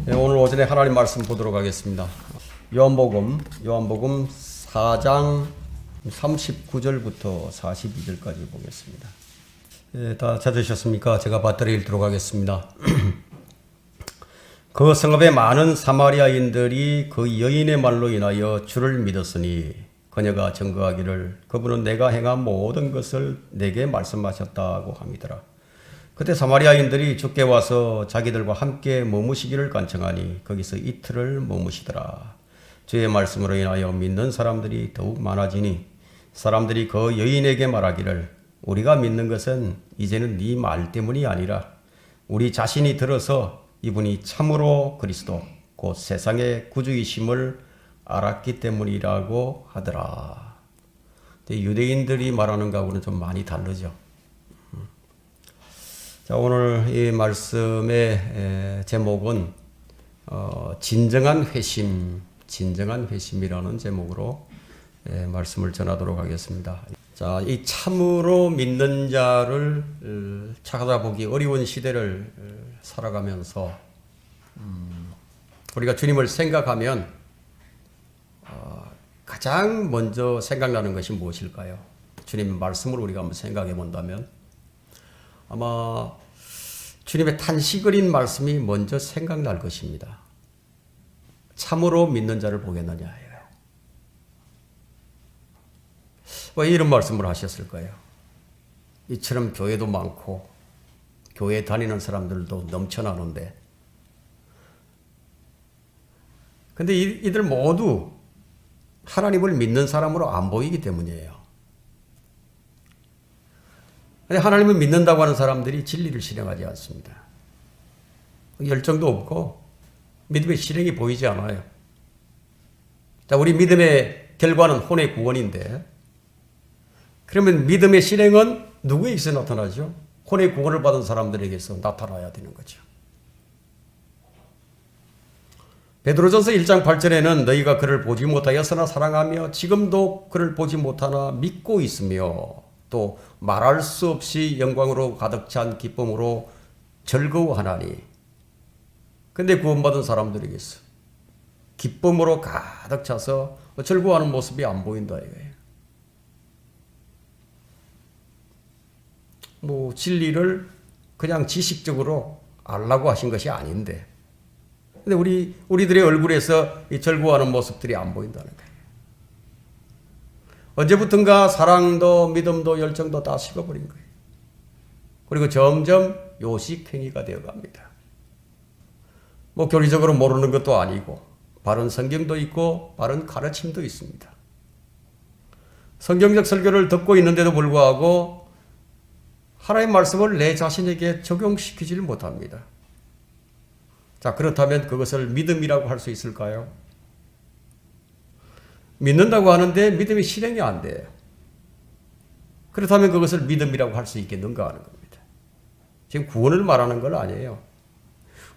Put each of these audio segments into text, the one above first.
네, 오늘 오전에 하나님 말씀 보도록 하겠습니다. 요한복음 4장 39절부터 42절까지 보겠습니다. 네, 다 찾으셨습니까? 제가 받들어 읽도록 하겠습니다. 그 성읍에 많은 사마리아인들이 그 여인의 말로 인하여 주를 믿었으니 그녀가 증거하기를 그분은 내가 행한 모든 것을 내게 말씀하셨다고 함이더라. 그때 사마리아인들이 주께 와서 자기들과 함께 머무시기를 간청하니 거기서 이틀을 머무시더라. 주의 말씀으로 인하여 믿는 사람들이 더욱 많아지니 사람들이 그 여인에게 말하기를 우리가 믿는 것은 이제는 네 말 때문이 아니라 우리 자신이 들어서 이분이 참으로 그리스도 곧 세상의 구주이심을 알았기 때문이라고 하더라. 유대인들이 말하는 것하고는 좀 많이 다르죠. 자, 오늘 이 말씀의 제목은 진정한 회심이라는 제목으로 말씀을 전하도록 하겠습니다. 자, 이 참으로 믿는 자를 찾아보기 어려운 시대를 살아가면서 우리가 주님을 생각하면 가장 먼저 생각나는 것이 무엇일까요? 주님의 말씀을 우리가 한번 생각해 본다면 아마 주님의 탄식어린 말씀이 먼저 생각날 것입니다. 참으로 믿는 자를 보겠느냐예요. 왜 이런 말씀을 하셨을까요? 이처럼 교회도 많고 교회 다니는 사람들도 넘쳐나는데 근데 이들 모두 하나님을 믿는 사람으로 안 보이기 때문이에요. 하나님을 믿는다고 하는 사람들이 진리를 실행하지 않습니다. 열정도 없고 믿음의 실행이 보이지 않아요. 자, 우리 믿음의 결과는 혼의 구원인데 그러면 믿음의 실행은 누구에게서 나타나죠? 혼의 구원을 받은 사람들에게서 나타나야 되는 거죠. 베드로전서 1장 8절에는 너희가 그를 보지 못하였으나 사랑하며 지금도 그를 보지 못하나 믿고 있으며 또 말할 수 없이 영광으로 가득 찬 기쁨으로 즐거워하나니. 근데 구원받은 사람들에게서 기쁨으로 가득 차서 즐거워하는 모습이 안 보인다 이거예요. 뭐 진리를 그냥 지식적으로 알라고 하신 것이 아닌데 근데 우리들의 얼굴에서 이 즐거워하는 모습들이 안 보인다는 거예요. 언제부턴가 사랑도 믿음도 열정도 다 식어버린 거예요. 그리고 점점 요식행위가 되어갑니다. 뭐 교리적으로 모르는 것도 아니고 바른 성경도 있고 바른 가르침도 있습니다. 성경적 설교를 듣고 있는데도 불구하고 하나님의 말씀을 내 자신에게 적용시키지를 못합니다. 자, 그렇다면 그것을 믿음이라고 할 수 있을까요? 믿는다고 하는데 믿음이 실행이 안 돼요. 그렇다면 그것을 믿음이라고 할 수 있겠는가 하는 겁니다. 지금 구원을 말하는 건 아니에요.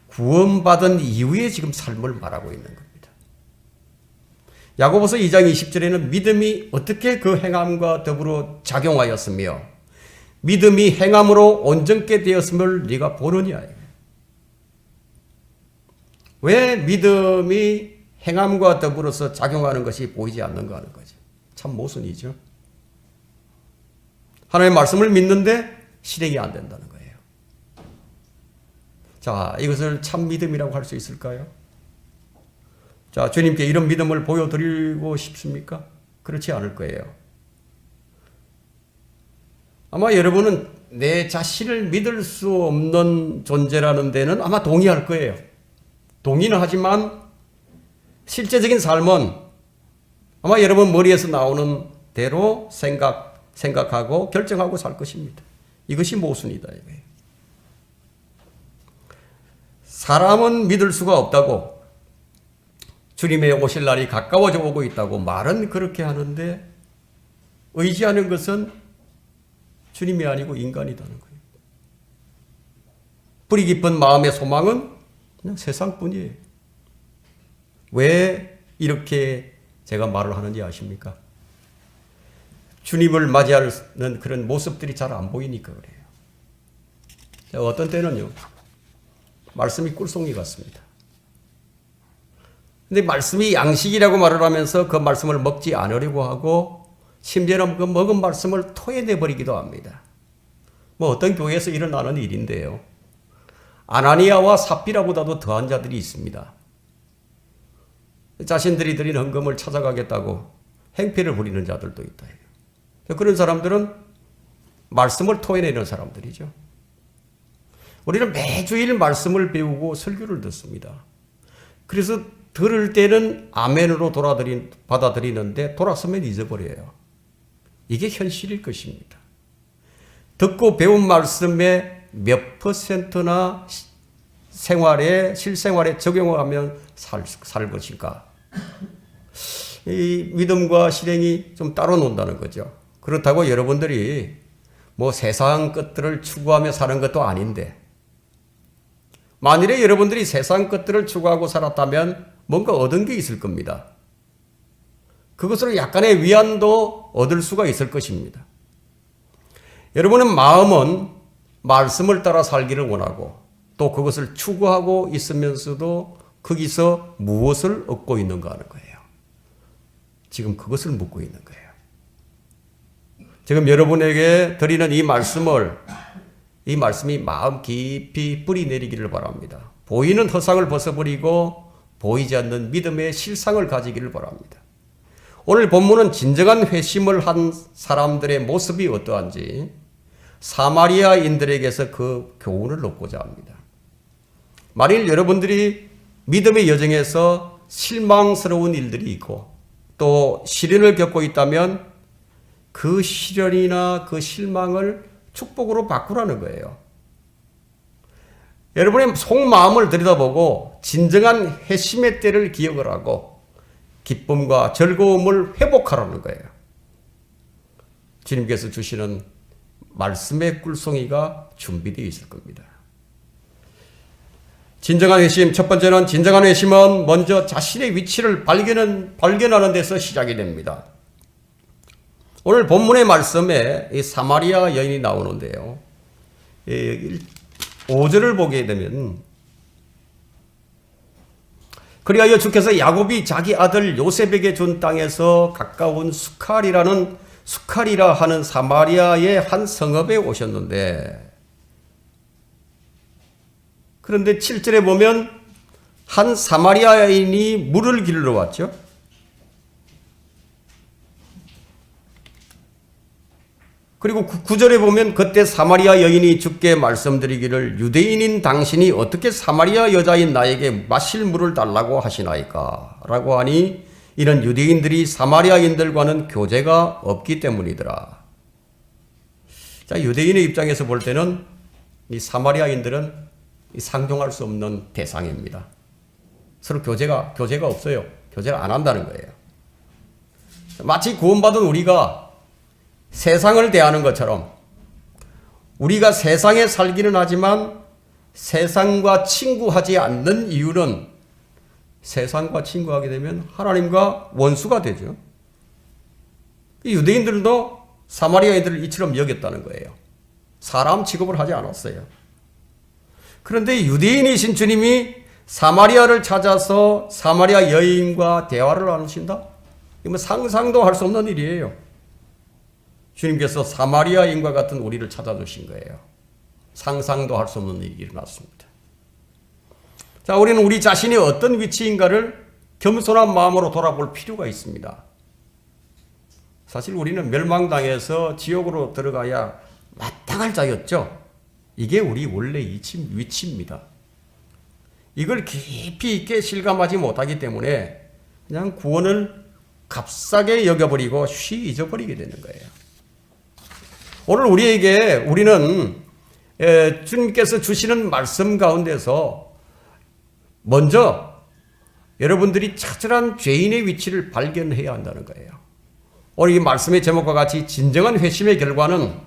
구원받은 이후에 지금 삶을 말하고 있는 겁니다. 야고보서 2장 20절에는 믿음이 어떻게 그 행함과 더불어 작용하였으며 믿음이 행함으로 온전케 되었음을 네가 보느냐. 왜 믿음이 행함과 더불어서 작용하는 것이 보이지 않는가 하는 거죠. 참 모순이죠. 하나님의 말씀을 믿는데 실행이 안 된다는 거예요. 자, 이것을 참 믿음이라고 할 수 있을까요? 자, 주님께 이런 믿음을 보여드리고 싶습니까? 그렇지 않을 거예요. 아마 여러분은 내 자신을 믿을 수 없는 존재라는 데는 아마 동의할 거예요. 동의는 하지만 실제적인 삶은 아마 여러분 머리에서 나오는 대로 생각하고 결정하고 살 것입니다. 이것이 모순이다 이거예요. 사람은 믿을 수가 없다고 주님의 오실 날이 가까워져 오고 있다고 말은 그렇게 하는데 의지하는 것은 주님이 아니고 인간이라는 거예요. 뿌리 깊은 마음의 소망은 그냥 세상뿐이에요. 왜 이렇게 제가 말을 하는지 아십니까? 주님을 맞이하는 그런 모습들이 잘 안 보이니까 그래요. 어떤 때는요, 말씀이 꿀송이 같습니다. 근데 말씀이 양식이라고 말을 하면서 그 말씀을 먹지 않으려고 하고 심지어는 그 먹은 말씀을 토해내 버리기도 합니다. 뭐 어떤 교회에서 일어나는 일인데요. 아나니아와 삽비라보다도 더한 자들이 있습니다. 자신들이 드린 헌금을 찾아가겠다고 행패를 부리는 자들도 있다 해요. 그런 사람들은 말씀을 토해내는 사람들이죠. 우리는 매주일 말씀을 배우고 설교를 듣습니다. 그래서 들을 때는 아멘으로 받아들이는데 돌아서면 잊어버려요. 이게 현실일 것입니다. 듣고 배운 말씀에 몇 %나 실생활에 적용하면 살 것인가? 이 믿음과 실행이 좀 따로 논다는 거죠. 그렇다고 여러분들이 뭐 세상 것들을 추구하며 사는 것도 아닌데, 만일에 여러분들이 세상 것들을 추구하고 살았다면 뭔가 얻은 게 있을 겁니다. 그것으로 약간의 위안도 얻을 수가 있을 것입니다. 여러분의 마음은 말씀을 따라 살기를 원하고 또 그것을 추구하고 있으면서도 거기서 무엇을 얻고 있는가 하는 거예요. 지금 그것을 묻고 있는 거예요. 지금 여러분에게 드리는 이 말씀이 마음 깊이 뿌리 내리기를 바랍니다. 보이는 허상을 벗어버리고 보이지 않는 믿음의 실상을 가지기를 바랍니다. 오늘 본문은 진정한 회심을 한 사람들의 모습이 어떠한지 사마리아인들에게서 그 교훈을 얻고자 합니다. 만일 여러분들이 믿음의 여정에서 실망스러운 일들이 있고 또 시련을 겪고 있다면 그 시련이나 그 실망을 축복으로 바꾸라는 거예요. 여러분의 속마음을 들여다보고 진정한 회심의 때를 기억을 하고 기쁨과 즐거움을 회복하라는 거예요. 주님께서 주시는 말씀의 꿀송이가 준비되어 있을 겁니다. 진정한 회심, 첫 번째는 진정한 회심은 먼저 자신의 위치를 발견하는 데서 시작이 됩니다. 오늘 본문의 말씀에 이 사마리아 여인이 나오는데요. 5절을 보게 되면 그리하여 주께서 야곱이 자기 아들 요셉에게 준 땅에서 가까운 수칼이라 하는 사마리아의 한 성읍에 오셨는데, 그런데 7절에 보면 한 사마리아인이 물을 기르러 왔죠. 그리고 9절에 보면 그때 사마리아 여인이 주께 말씀드리기를 유대인인 당신이 어떻게 사마리아 여자인 나에게 마실 물을 달라고 하시나이까? 라고 하니 이는 유대인들이 사마리아인들과는 교제가 없기 때문이더라. 자, 유대인의 입장에서 볼 때는 이 사마리아인들은 상종할 수 없는 대상입니다. 서로 교제가 없어요. 교제를 안 한다는 거예요. 마치 구원받은 우리가 세상을 대하는 것처럼 우리가 세상에 살기는 하지만 세상과 친구하지 않는 이유는 세상과 친구하게 되면 하나님과 원수가 되죠. 유대인들도 사마리아인들을 이처럼 여겼다는 거예요. 사람 취급을 하지 않았어요. 그런데 유대인이신 주님이 사마리아를 찾아서 사마리아 여인과 대화를 나누신다? 이건 상상도 할 수 없는 일이에요. 주님께서 사마리아인과 같은 우리를 찾아주신 거예요. 상상도 할 수 없는 일이 일어났습니다. 자, 우리는 우리 자신이 어떤 위치인가를 겸손한 마음으로 돌아볼 필요가 있습니다. 사실 우리는 멸망당해서 지옥으로 들어가야 마땅할 자였죠. 이게 우리 원래 위치입니다. 이걸 깊이 있게 실감하지 못하기 때문에 그냥 구원을 값싸게 여겨버리고 잊어버리게 되는 거예요. 오늘 우리는 주님께서 주시는 말씀 가운데서 먼저 여러분들이 처절한 죄인의 위치를 발견해야 한다는 거예요. 오늘 이 말씀의 제목과 같이 진정한 회심의 결과는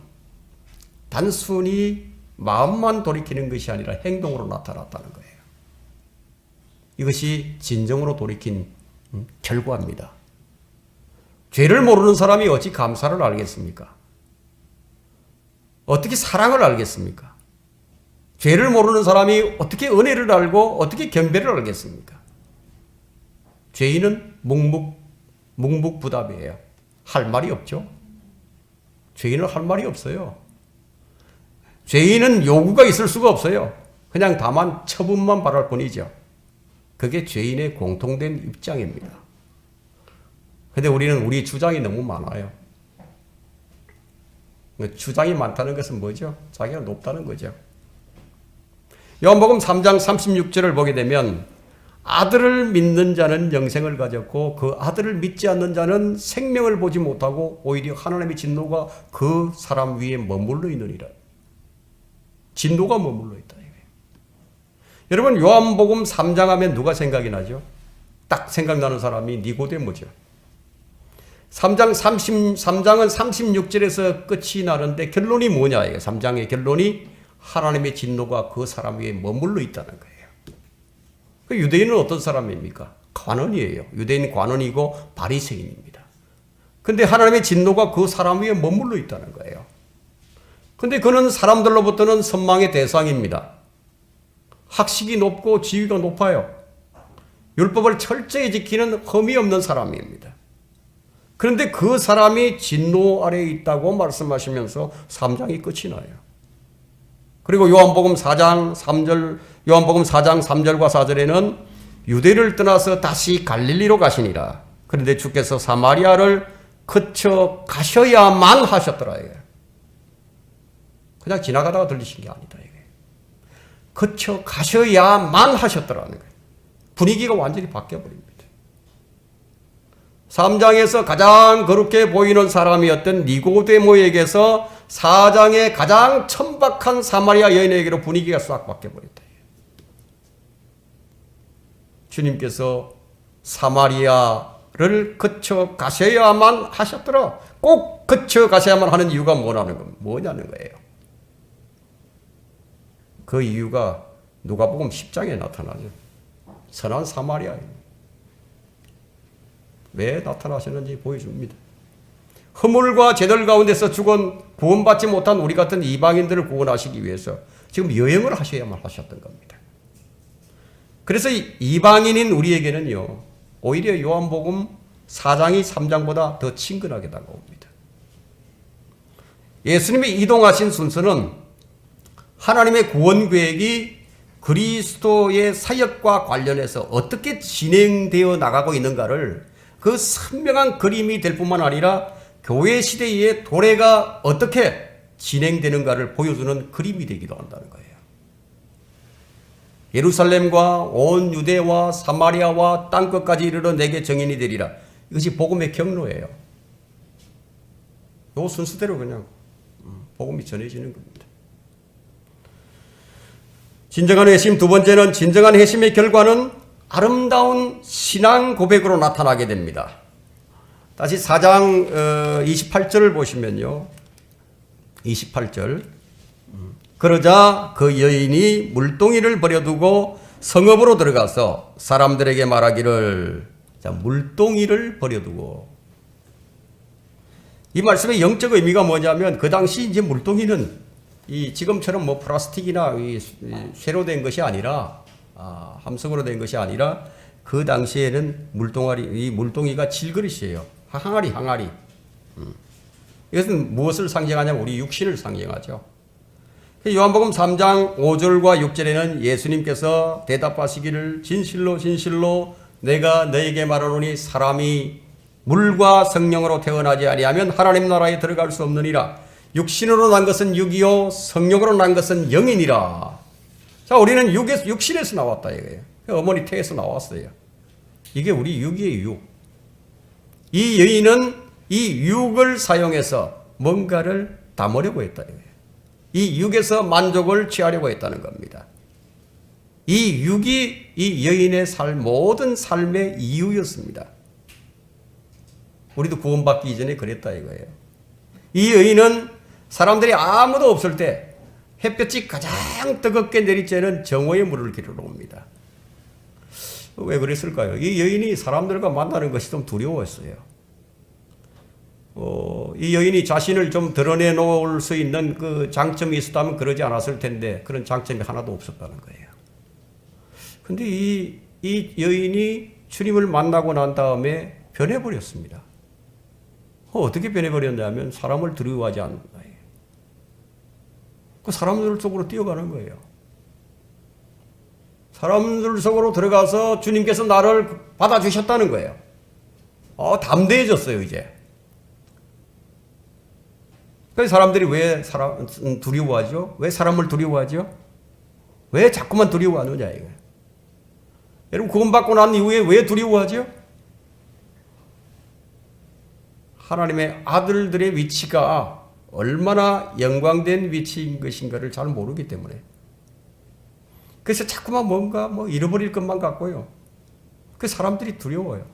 단순히 마음만 돌이키는 것이 아니라 행동으로 나타났다는 거예요. 이것이 진정으로 돌이킨 결과입니다. 죄를 모르는 사람이 어찌 감사를 알겠습니까? 어떻게 사랑을 알겠습니까? 죄를 모르는 사람이 어떻게 은혜를 알고 어떻게 경배를 알겠습니까? 죄인은 묵묵부답이에요. 할 말이 없죠. 죄인은 할 말이 없어요. 죄인은 요구가 있을 수가 없어요. 그냥 다만 처분만 바랄 뿐이죠. 그게 죄인의 공통된 입장입니다. 근데 우리는 우리 주장이 너무 많아요. 주장이 많다는 것은 뭐죠? 자기가 높다는 거죠. 요한복음 3장 36절을 보게 되면 아들을 믿는 자는 영생을 가졌고 그 아들을 믿지 않는 자는 생명을 보지 못하고 오히려 하나님의 진노가 그 사람 위에 머물러 있느니라. 진노가 머물러 있다. 여러분 요한복음 3장 하면 누가 생각이 나죠? 딱 생각나는 사람이 니고데모죠. 3장은 36절에서 끝이 나는데 결론이 뭐냐? 3장의 결론이 하나님의 진노가 그 사람 위에 머물러 있다는 거예요. 그 유대인은 어떤 사람입니까? 관원이에요. 유대인 관원이고 바리새인입니다. 근데 하나님의 진노가 그 사람 위에 머물러 있다는 거예요. 근데 그는 사람들로부터는 선망의 대상입니다. 학식이 높고 지위가 높아요. 율법을 철저히 지키는 흠이 없는 사람입니다. 그런데 그 사람이 진노 아래에 있다고 말씀하시면서 3장이 끝이 나요. 그리고 요한복음 4장 3절과 4절에는 유대를 떠나서 다시 갈릴리로 가시니라. 그런데 주께서 사마리아를 거쳐 가셔야만 하셨더라. 그냥 지나가다가 들리신 게 아니다. 거쳐 가셔야만 하셨더라는 거예요. 분위기가 완전히 바뀌어버립니다. 3장에서 가장 거룩해 보이는 사람이었던 니고데모에게서 4장의 가장 천박한 사마리아 여인에게로 분위기가 싹 바뀌어버렸다. 주님께서 사마리아를 거쳐 가셔야만 하셨더라. 꼭 거쳐 가셔야만 하는 이유가 뭐냐는 거예요. 그 이유가 누가복음 10장에 나타나죠. 선한 사마리아입니다. 왜 나타나셨는지 보여줍니다. 허물과 죄들 가운데서 죽은 구원받지 못한 우리 같은 이방인들을 구원하시기 위해서 지금 여행을 하셔야만 하셨던 겁니다. 그래서 이방인인 우리에게는요, 오히려 요한복음 4장이 3장보다 더 친근하게 다가옵니다. 예수님이 이동하신 순서는 하나님의 구원 계획이 그리스도의 사역과 관련해서 어떻게 진행되어 나가고 있는가를 그 선명한 그림이 될 뿐만 아니라 교회 시대의 도래가 어떻게 진행되는가를 보여주는 그림이 되기도 한다는 거예요. 예루살렘과 온 유대와 사마리아와 땅끝까지 이르러 내게 정인이 되리라. 이것이 복음의 경로예요. 이 순서대로 그냥 복음이 전해지는 겁니다. 진정한 회심, 두 번째는 진정한 회심의 결과는 아름다운 신앙 고백으로 나타나게 됩니다. 다시 4장 28절을 보시면요. 28절. 그러자 그 여인이 물동이를 버려두고 성읍으로 들어가서 사람들에게 말하기를, 자, 물동이를 버려두고. 이 말씀의 영적 의미가 뭐냐면 그 당시 이제 물동이는 이 지금처럼 뭐 플라스틱이나 이 쇠로 된 것이 아니라 함성으로 된 것이 아니라 그 당시에는 이 물동이가 질그릇이에요. 항아리. 이것은 무엇을 상징하냐면 우리 육신을 상징하죠. 요한복음 3장 5절과 6절에는 예수님께서 대답하시기를 진실로 진실로 내가 너에게 말하노니 사람이 물과 성령으로 태어나지 아니하면 하나님 나라에 들어갈 수 없느니라. 육신으로 난 것은 육이요 성령으로 난 것은 영이니라. 자, 우리는 육신에서 나왔다 이거예요. 어머니 태에서 나왔어요. 이게 우리 육이에요, 육. 이 여인은 이 육을 사용해서 뭔가를 담으려고 했다 이거예요. 이 육에서 만족을 취하려고 했다는 겁니다. 이 육이 이 여인의 모든 삶의 이유였습니다. 우리도 구원받기 이전에 그랬다 이거예요. 이 여인은 사람들이 아무도 없을 때 햇볕이 가장 뜨겁게 내리쬐는 정오의 물을 기르러 옵니다. 왜 그랬을까요? 이 여인이 사람들과 만나는 것이 좀 두려웠어요. 이 여인이 자신을 좀 드러내 놓을 수 있는 그 장점이 있었다면 그러지 않았을 텐데 그런 장점이 하나도 없었다는 거예요. 근데 이 여인이 주님을 만나고 난 다음에 변해버렸습니다. 어떻게 변해버렸냐면 사람을 두려워하지 않는다. 그 사람들 속으로 뛰어가는 거예요. 사람들 속으로 들어가서 주님께서 나를 받아주셨다는 거예요. 담대해졌어요, 이제. 그래서 사람들이 왜 두려워하죠? 왜 사람을 두려워하죠? 왜 자꾸만 두려워하느냐, 이거예요. 여러분, 구원받고 난 이후에 왜 두려워하죠? 하나님의 아들들의 위치가 얼마나 영광된 위치인 것인가를 잘 모르기 때문에. 그래서 자꾸만 뭔가 잃어버릴 것만 같고요. 그 사람들이 두려워요.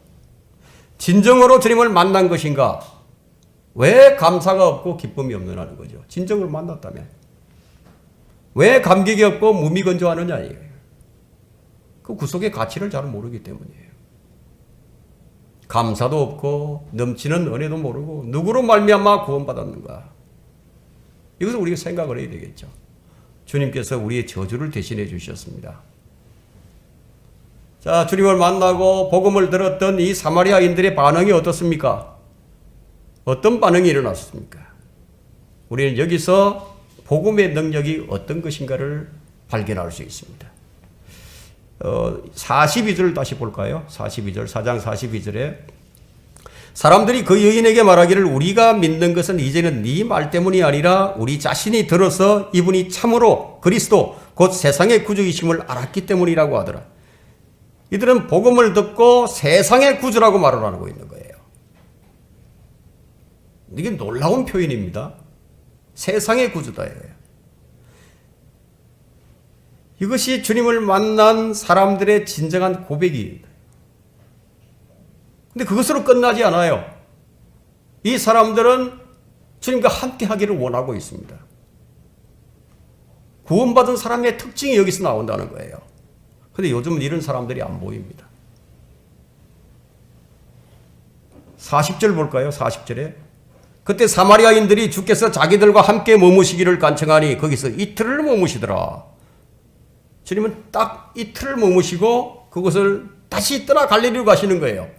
진정으로 주님을 만난 것인가? 왜 감사가 없고 기쁨이 없느냐는 거죠. 진정을 만났다면. 왜 감격이 없고 무미건조하느냐 이거예요. 그 구속의 가치를 잘 모르기 때문이에요. 감사도 없고 넘치는 은혜도 모르고 누구로 말미암아 구원받았는가? 이것을 우리가 생각을 해야 되겠죠. 주님께서 우리의 저주를 대신해 주셨습니다. 자, 주님을 만나고 복음을 들었던 이 사마리아인들의 반응이 어떻습니까? 어떤 반응이 일어났습니까? 우리는 여기서 복음의 능력이 어떤 것인가를 발견할 수 있습니다. 42절 다시 볼까요? 42절, 4장 42절에 사람들이 그 여인에게 말하기를 우리가 믿는 것은 이제는 네 말 때문이 아니라 우리 자신이 들어서 이분이 참으로 그리스도 곧 세상의 구주이심을 알았기 때문이라고 하더라. 이들은 복음을 듣고 세상의 구주라고 말을 하고 있는 거예요. 이게 놀라운 표현입니다. 세상의 구주다 이거예요. 이것이 주님을 만난 사람들의 진정한 고백입니다. 근데 그것으로 끝나지 않아요. 이 사람들은 주님과 함께 하기를 원하고 있습니다. 구원받은 사람의 특징이 여기서 나온다는 거예요. 근데 요즘은 이런 사람들이 안 보입니다. 40절 볼까요? 40절에 그때 사마리아인들이 주께서 자기들과 함께 머무시기를 간청하니 거기서 이틀을 머무시더라. 주님은 딱 이틀을 머무시고 그것을 다시 떠나 갈릴리로 가시는 거예요.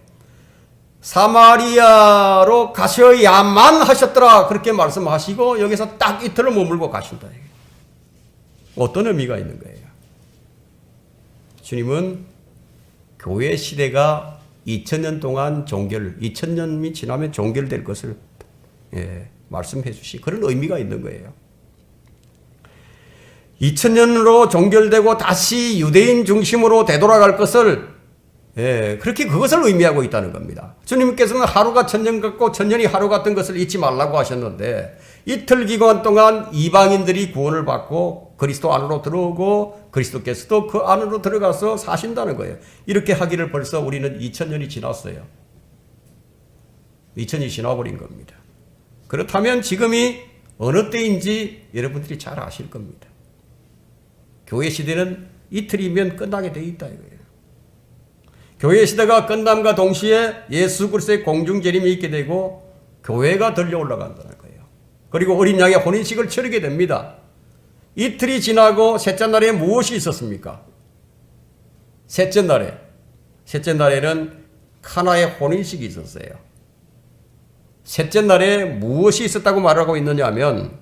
사마리아로 가셔야만 하셨더라 그렇게 말씀하시고 여기서 딱 이틀을 머물고 가신다. 어떤 의미가 있는 거예요? 주님은 교회 시대가 2000년 동안 2000년이 지나면 종결될 것을 말씀해 주시 그런 의미가 있는 거예요. 2000년으로 종결되고 다시 유대인 중심으로 되돌아갈 것을 그렇게 그것을 의미하고 있다는 겁니다. 주님께서는 하루가 천년 같고 천년이 하루 같은 것을 잊지 말라고 하셨는데 이틀 기간 동안 이방인들이 구원을 받고 그리스도 안으로 들어오고 그리스도께서도 그 안으로 들어가서 사신다는 거예요. 이렇게 하기를 벌써 우리는 2000년이 지났어요. 2000년이 지나버린 겁니다. 그렇다면 지금이 어느 때인지 여러분들이 잘 아실 겁니다. 교회 시대는 이틀이면 끝나게 돼 있다 이거예요. 교회 시대가 끝남과 동시에 예수 그리스도의 공중 재림이 있게 되고 교회가 들려 올라간다는 거예요. 그리고 어린 양의 혼인식을 치르게 됩니다. 이틀이 지나고 셋째 날에 무엇이 있었습니까? 셋째 날에는 카나의 혼인식이 있었어요. 셋째 날에 무엇이 있었다고 말하고 있느냐 하면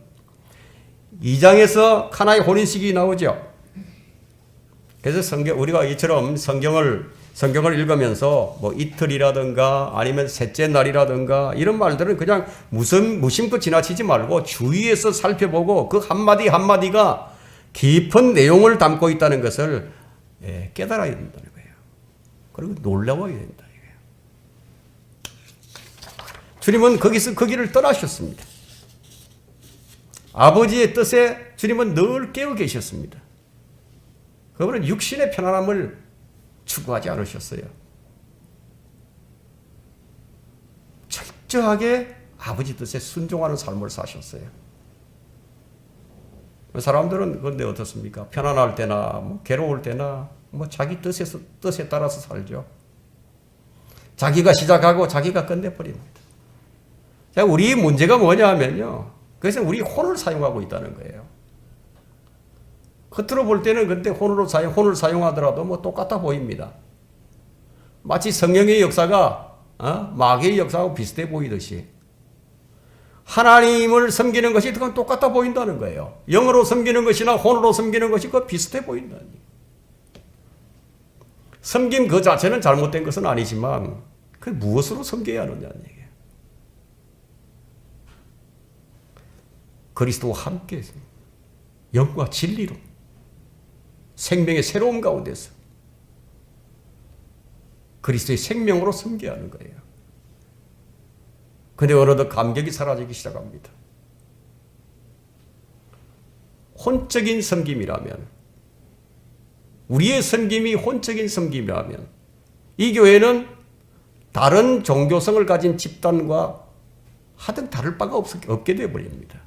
2장에서 카나의 혼인식이 나오죠. 그래서 우리가 이처럼 성경을 읽으면서 뭐 이틀이라든가 아니면 셋째 날이라든가 이런 말들은 그냥 무심코 지나치지 말고 주위에서 살펴보고 그 한마디 한마디가 깊은 내용을 담고 있다는 것을 깨달아야 된다는 거예요. 그리고 놀라워야 된다. 주님은 거기서 그 길을 떠나셨습니다. 아버지의 뜻에 주님은 늘 깨어 계셨습니다. 그분은 육신의 편안함을 추구하지 않으셨어요. 철저하게 아버지 뜻에 순종하는 삶을 사셨어요. 사람들은 그런데 어떻습니까? 편안할 때나 괴로울 때나 자기 뜻에 따라서 살죠. 자기가 시작하고 자기가 끝내버립니다. 자, 우리 문제가 뭐냐 하면요. 그래서 우리 혼을 사용하고 있다는 거예요. 겉으로 볼 때는 근데 혼을 사용하더라도 똑같아 보입니다. 마치 성령의 역사가 마귀의 역사하고 비슷해 보이듯이 하나님을 섬기는 것이 그건 똑같아 보인다는 거예요. 영으로 섬기는 것이나 혼으로 섬기는 것이 그 비슷해 보인다는 거예요. 섬김 그 자체는 잘못된 것은 아니지만 그 무엇으로 섬겨야 하느냐는 얘기예요. 그리스도와 함께 영과 진리로 생명의 새로움 가운데서 그리스도의 생명으로 섬겨야 하는 거예요. 근데 어느덧 감격이 사라지기 시작합니다. 혼적인 섬김이라면, 우리의 섬김이 혼적인 섬김이라면 이 교회는 다른 종교성을 가진 집단과 하등 다를 바가 없게 되어버립니다.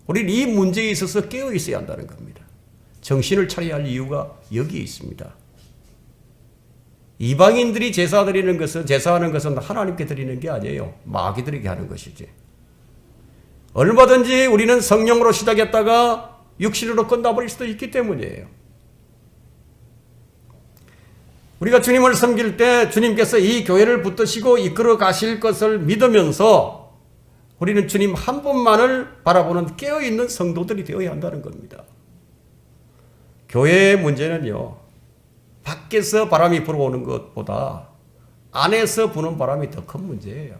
우리는 이 문제에 있어서 깨어 있어야 한다는 겁니다. 정신을 차려야 할 이유가 여기에 있습니다. 이방인들이 제사하는 것은 하나님께 드리는 게 아니에요. 마귀들에게 하는 것이지. 얼마든지 우리는 성령으로 시작했다가 육신으로 끝나버릴 수도 있기 때문이에요. 우리가 주님을 섬길 때 주님께서 이 교회를 붙드시고 이끌어 가실 것을 믿으면서 우리는 주님 한 분만을 바라보는 깨어있는 성도들이 되어야 한다는 겁니다. 교회의 문제는요, 밖에서 바람이 불어오는 것보다 안에서 부는 바람이 더 큰 문제예요.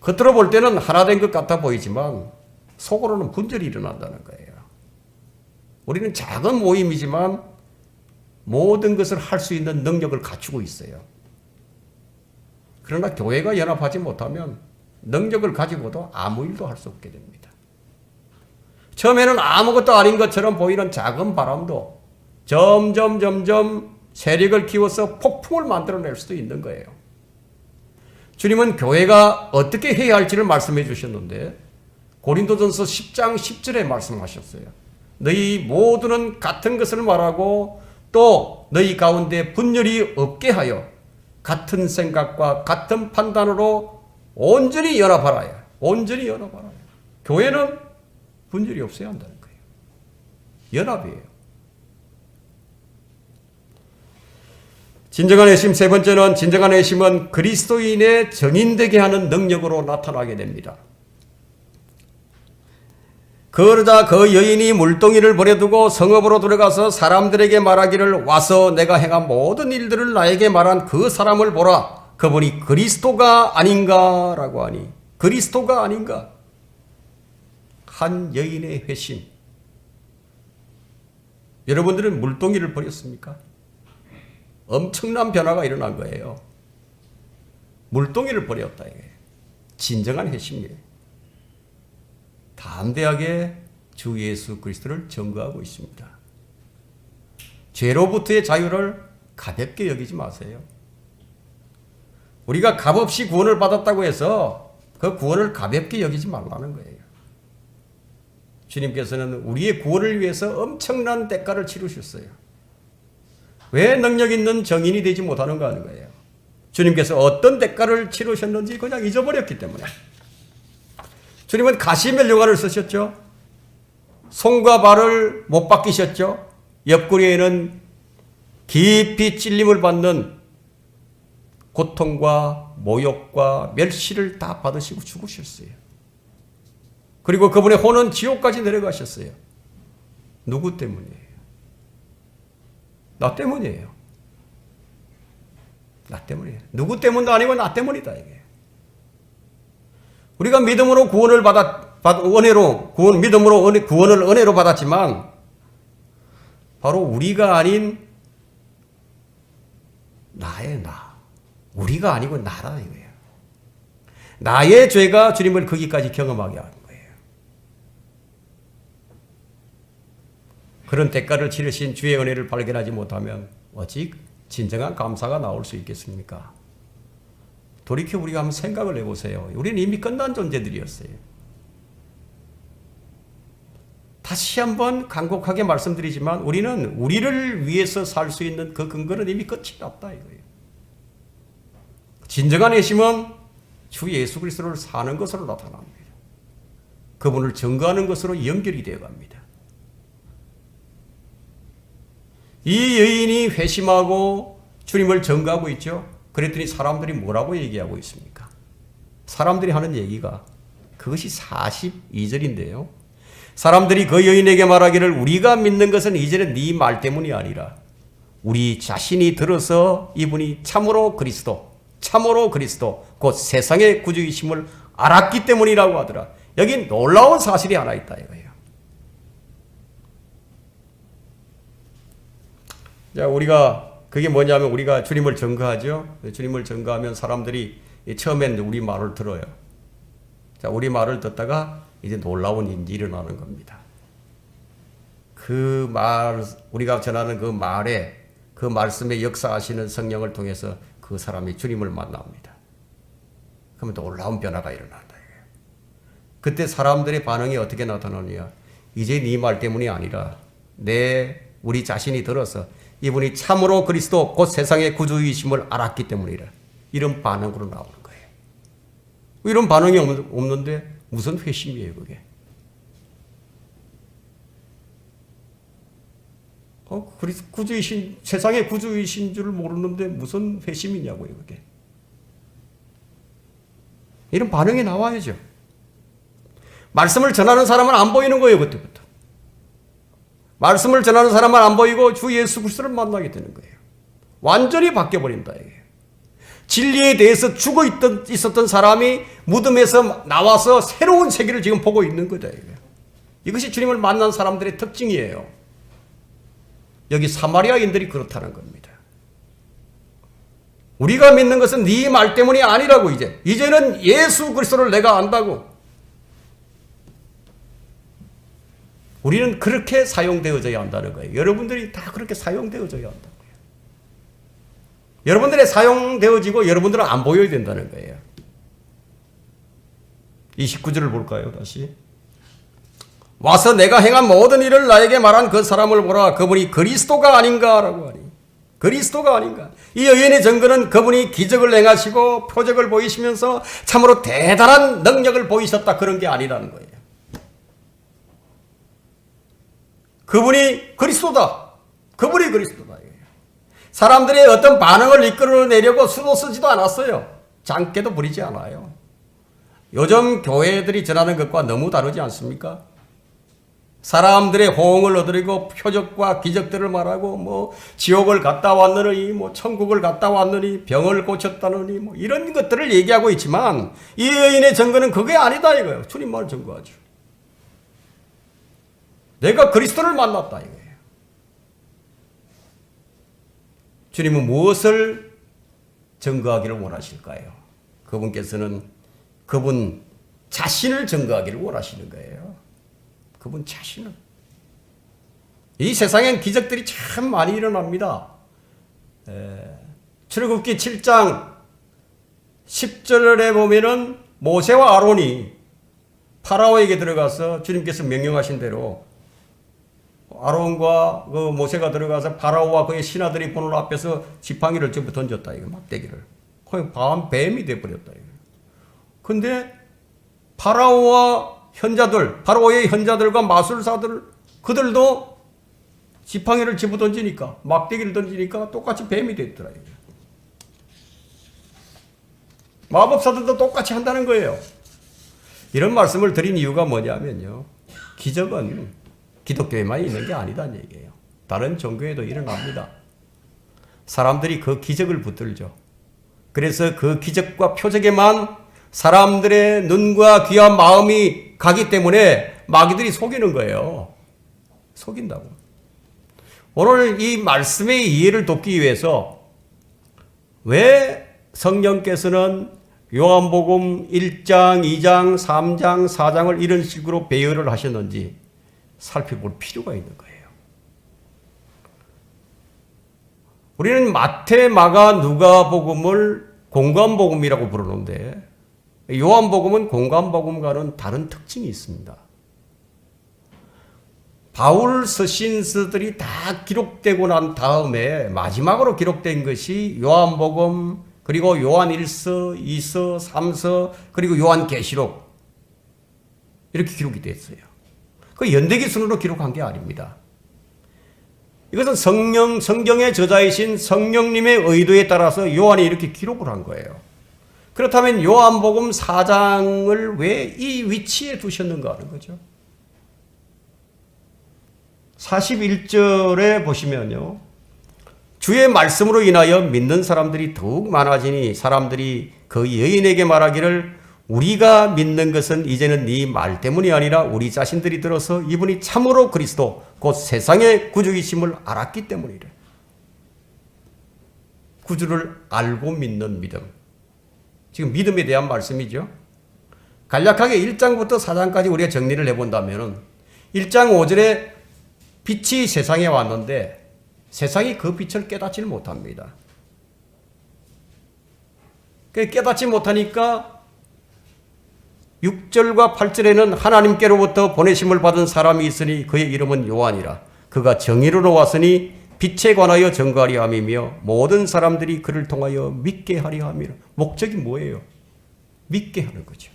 겉으로 볼 때는 하나 된 것 같아 보이지만 속으로는 분절이 일어난다는 거예요. 우리는 작은 모임이지만 모든 것을 할 수 있는 능력을 갖추고 있어요. 그러나 교회가 연합하지 못하면 능력을 가지고도 아무 일도 할 수 없게 됩니다. 처음에는 아무것도 아닌 것처럼 보이는 작은 바람도 점점 세력을 키워서 폭풍을 만들어낼 수도 있는 거예요. 주님은 교회가 어떻게 해야 할지를 말씀해 주셨는데 고린도전서 10장 10절에 말씀하셨어요. 너희 모두는 같은 것을 말하고 또 너희 가운데 분열이 없게 하여 같은 생각과 같은 판단으로 온전히 연합하라. 온전히 연합하라. 교회는 분열이 없어야 한다는 거예요. 연합이에요. 진정한 회심 세 번째는, 진정한 회심은 그리스도인의 정인되게 하는 능력으로 나타나게 됩니다. 그러자 그 여인이 물동이를 버려두고 성읍으로 들어가서 사람들에게 말하기를, 와서 내가 행한 모든 일들을 나에게 말한 그 사람을 보라. 그분이 그리스도가 아닌가라고 하니, 그리스도가 아닌가? 한 여인의 회심. 여러분들은 물동이를 버렸습니까? 엄청난 변화가 일어난 거예요. 물동이를 버렸다. 이게 진정한 회심이에요. 담대하게 주 예수 그리스도를 증거하고 있습니다. 죄로부터의 자유를 가볍게 여기지 마세요. 우리가 값없이 구원을 받았다고 해서 그 구원을 가볍게 여기지 말라는 거예요. 주님께서는 우리의 구원을 위해서 엄청난 대가를 치르셨어요. 왜 능력 있는 정인이 되지 못하는가 하는 거예요. 주님께서 어떤 대가를 치르셨는지 그냥 잊어버렸기 때문에. 주님은 가시면류관을 쓰셨죠. 손과 발을 못 바뀌셨죠. 옆구리에는 깊이 찔림을 받는 고통과 모욕과 멸시를 다 받으시고 죽으셨어요. 그리고 그분의 혼은 지옥까지 내려가셨어요. 누구 때문이에요? 나 때문이에요. 나 때문이에요. 누구 때문도 아니고 나 때문이다 이게. 우리가 믿음으로 구원을 믿음으로 구원을 은혜로 받았지만 바로 우리가 아닌 우리가 아니고 나라 이거예요. 나의 죄가 주님을 거기까지 경험하게 하는 거예요. 그런 대가를 치르신 주의 은혜를 발견하지 못하면 어찌 진정한 감사가 나올 수 있겠습니까? 돌이켜 우리가 한번 생각을 해보세요. 우리는 이미 끝난 존재들이었어요. 다시 한번 간곡하게 말씀드리지만 우리는 우리를 위해서 살 수 있는 그 근거는 이미 끝이 났다 이거예요. 진정한 회심은 주 예수 그리스도를 사는 것으로 나타납니다. 그분을 증거하는 것으로 연결이 되어 갑니다. 이 여인이 회심하고 주님을 전가하고 있죠. 그랬더니 사람들이 뭐라고 얘기하고 있습니까? 사람들이 하는 얘기가 그것이 42절인데요. 사람들이 그 여인에게 말하기를 우리가 믿는 것은 이제는 네 말 때문이 아니라 우리 자신이 들어서 이분이 참으로 그리스도 곧 세상의 구주이심을 알았기 때문이라고 하더라. 여기 놀라운 사실이 하나 있다 이거예요. 자, 우리가 그게 뭐냐면 우리가 주님을 전가하죠. 주님을 전가하면 사람들이 처음엔 우리 말을 들어요. 자, 우리 말을 듣다가 이제 놀라운 일이 일어나는 겁니다. 그 말, 우리가 전하는 그 말에 그 말씀에 역사하시는 성령을 통해서 그 사람이 주님을 만납니다. 그러면 놀라운 변화가 일어난다. 그때 사람들의 반응이 어떻게 나타나느냐? 이제 네 말 때문이 아니라 우리 자신이 들어서 이분이 참으로 그리스도 곧 세상의 구주이심을 알았기 때문이라. 이런 반응으로 나오는 거예요. 이런 반응이 없는데 무슨 회심이에요 그게? 구주이신, 세상의 구주이신 줄 모르는데 무슨 회심이냐고요 그게? 이런 반응이 나와야죠. 말씀을 전하는 사람은 안 보이는 거예요 그때부터. 말씀을 전하는 사람은 안 보이고 주 예수 그리스도를 만나게 되는 거예요. 완전히 바뀌어버린다 이게. 진리에 대해서 죽어 있었던 사람이 무덤에서 나와서 새로운 세계를 지금 보고 있는 거다 이게. 이것이 주님을 만난 사람들의 특징이에요. 여기 사마리아인들이 그렇다는 겁니다. 우리가 믿는 것은 네 말 때문이 아니라고 이제는 예수 그리스도를 내가 안다고. 우리는 그렇게 사용되어져야 한다는 거예요. 여러분들이 다 그렇게 사용되어져야 한다고요. 여러분들이 사용되어지고 여러분들은 안 보여야 된다는 거예요. 29절을 볼까요? 다시. 와서 내가 행한 모든 일을 나에게 말한 그 사람을 보라. 그분이 그리스도가 아닌가라고 하니. 그리스도가 아닌가. 이 여인의 증거는 그분이 기적을 행하시고 표적을 보이시면서 참으로 대단한 능력을 보이셨다 그런 게 아니라는 거예요. 그분이 그리스도다. 그분이 그리스도다. 사람들의 어떤 반응을 이끌어내려고 수도 쓰지도 않았어요. 장깨도 부리지 않아요. 요즘 교회들이 전하는 것과 너무 다르지 않습니까? 사람들의 호응을 얻으려고 표적과 기적들을 말하고 지옥을 갔다 왔느니 천국을 갔다 왔느니 병을 고쳤다느니 이런 것들을 얘기하고 있지만 이 여인의 증거는 그게 아니다 이거예요. 주님만을 증거하죠. 내가 그리스도를 만났다 이거예요. 주님은 무엇을 증거하기를 원하실까요? 그분께서는 그분 자신을 증거하기를 원하시는 거예요. 그분 자신을. 이 세상엔 기적들이 참 많이 일어납니다. 출애굽기 7장 10절에 보면은 모세와 아론이 파라오에게 들어가서 주님께서 명령하신 대로 아론과 그 모세가 들어가서 파라오와 그의 신하들이 보는 앞에서 지팡이를 전부 던졌다 이거 막대기를. 거의 뱀이 돼버렸다 이거. 근데 파라오의 현자들과 마술사들 그들도 지팡이를 집어 던지니까 막대기를 던지니까 똑같이 뱀이 됐더라 이거. 마법사들도 똑같이 한다는 거예요. 이런 말씀을 드린 이유가 뭐냐면요. 기적은 기독교에만 있는 게 아니다는 얘기예요. 다른 종교에도 일어납니다. 사람들이 그 기적을 붙들죠. 그래서 그 기적과 표적에만 사람들의 눈과 귀와 마음이 가기 때문에 마귀들이 속이는 거예요. 속인다고. 오늘 이 말씀의 이해를 돕기 위해서 왜 성령께서는 요한복음 1장, 2장, 3장, 4장을 이런 식으로 배열을 하셨는지 살펴볼 필요가 있는 거예요. 우리는 마태, 마가, 누가복음을 공관복음이라고 부르는데 요한복음은 공관복음과는 다른 특징이 있습니다. 바울 서신서들이 다 기록되고 난 다음에 마지막으로 기록된 것이 요한복음, 그리고 요한 1서, 2서, 3서, 그리고 요한계시록 이렇게 기록이 됐어요. 그 연대기 순으로 기록한 게 아닙니다. 이것은 성경의 저자이신 성령님의 의도에 따라서 요한이 이렇게 기록을 한 거예요. 그렇다면 요한복음 4장을 왜 이 위치에 두셨는가 하는 거죠. 41절에 보시면요. 주의 말씀으로 인하여 믿는 사람들이 더욱 많아지니 사람들이 그 여인에게 말하기를 우리가 믿는 것은 이제는 네 말 때문이 아니라 우리 자신들이 들어서 이분이 참으로 그리스도 곧 세상의 구주이심을 알았기 때문이래. 구주를 알고 믿는 믿음. 지금 믿음에 대한 말씀이죠. 간략하게 1장부터 4장까지 우리가 정리를 해본다면 1장 5절에 빛이 세상에 왔는데 세상이 그 빛을 깨닫지 못합니다. 깨닫지 못하니까 6절과 8절에는 하나님께로부터 보내심을 받은 사람이 있으니 그의 이름은 요한이라. 그가 정의로로 왔으니 빛에 관하여 증거하려 함이며 모든 사람들이 그를 통하여 믿게 하려 함이라. 목적이 뭐예요? 믿게 하는 거죠.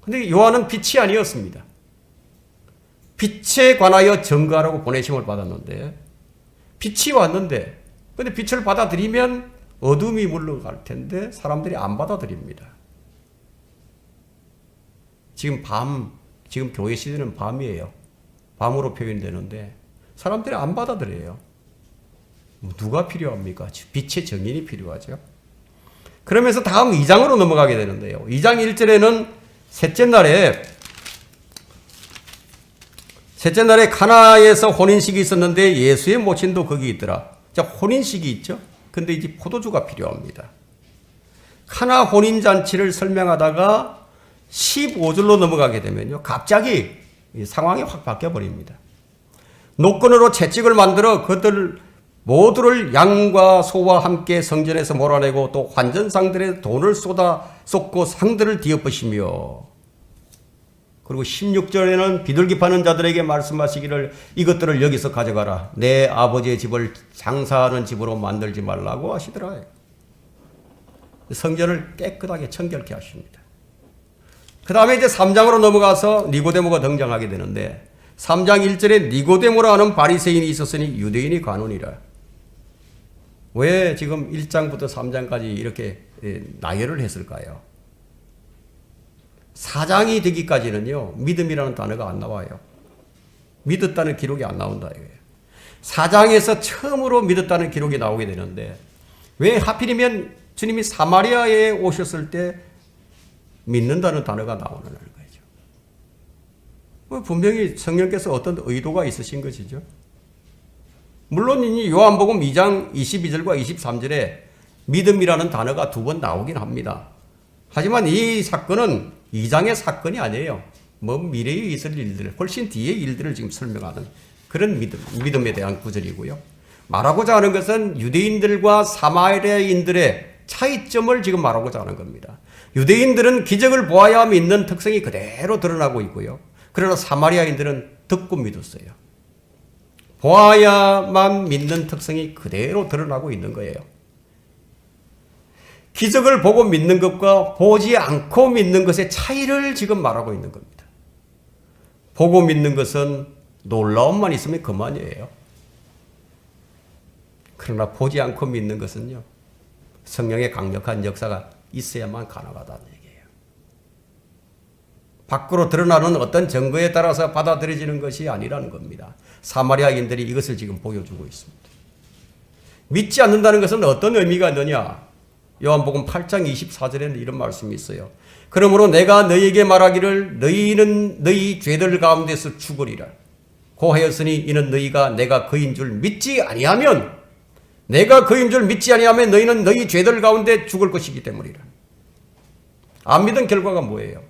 근데 요한은 빛이 아니었습니다. 빛에 관하여 증거하라고 보내심을 받았는데 빛이 왔는데 근데 빛을 받아들이면 어둠이 물러갈 텐데 사람들이 안 받아들입니다. 지금 교회 시대는 밤이에요. 밤으로 표현되는데 사람들이 안 받아들여요. 누가 필요합니까? 빛의 증인이 필요하죠. 그러면서 다음 2장으로 넘어가게 되는데요. 2장 1절에는 셋째 날에 가나에서 혼인식이 있었는데 예수의 모친도 거기 있더라. 자, 혼인식이 있죠. 근데 이제 포도주가 필요합니다. 가나 혼인잔치를 설명하다가 15절로 넘어가게 되면요. 갑자기 상황이 확 바뀌어버립니다. 노끈으로 채찍을 만들어 그들 모두를 양과 소와 함께 성전에서 몰아내고 또 환전상들의 돈을 쏟고 상들을 뒤엎으시며 그리고 16절에는 비둘기 파는 자들에게 말씀하시기를 이것들을 여기서 가져가라. 내 아버지의 집을 장사하는 집으로 만들지 말라고 하시더라. 성전을 깨끗하게 청결케 하십니다. 그 다음에 이제 3장으로 넘어가서 니고데모가 등장하게 되는데 3장 1절에 니고데모라 하는 바리새인이 있었으니 유대인이 관원이라. 왜 지금 1장부터 3장까지 이렇게 나열을 했을까요? 4장이 되기까지는요. 믿음이라는 단어가 안 나와요. 믿었다는 기록이 안 나온다 이거예요. 4장에서 처음으로 믿었다는 기록이 나오게 되는데 왜 하필이면 주님이 사마리아에 오셨을 때 믿는다는 단어가 나오는 거죠. 분명히 성령께서 어떤 의도가 있으신 것이죠. 물론 이 요한복음 2장 22절과 23절에 믿음이라는 단어가 두 번 나오긴 합니다. 하지만 이 사건은 2장의 사건이 아니에요. 미래에 있을 일들, 훨씬 뒤의 일들을 지금 설명하는 그런 믿음에 대한 구절이고요. 말하고자 하는 것은 유대인들과 사마리아인들의 차이점을 지금 말하고자 하는 겁니다. 유대인들은 기적을 보아야 믿는 특성이 그대로 드러나고 있고요. 그러나 사마리아인들은 듣고 믿었어요. 보아야만 믿는 특성이 그대로 드러나고 있는 거예요. 기적을 보고 믿는 것과 보지 않고 믿는 것의 차이를 지금 말하고 있는 겁니다. 보고 믿는 것은 놀라움만 있으면 그만이에요. 그러나 보지 않고 믿는 것은요. 성령의 강력한 역사가 있어야만 가능하다는 얘기예요. 밖으로 드러나는 어떤 증거에 따라서 받아들여지는 것이 아니라는 겁니다. 사마리아인들이 이것을 지금 보여주고 있습니다. 믿지 않는다는 것은 어떤 의미가 있느냐? 요한복음 8장 24절에는 이런 말씀이 있어요. 그러므로 내가 너희에게 말하기를 너희는 너희 죄들 가운데서 죽으리라. 고하였으니 이는 너희가 내가 그인 줄 믿지 아니하면 내가 그인 줄 믿지 아니하면 너희는 너희 죄들 가운데 죽을 것이기 때문이라. 안 믿은 결과가 뭐예요?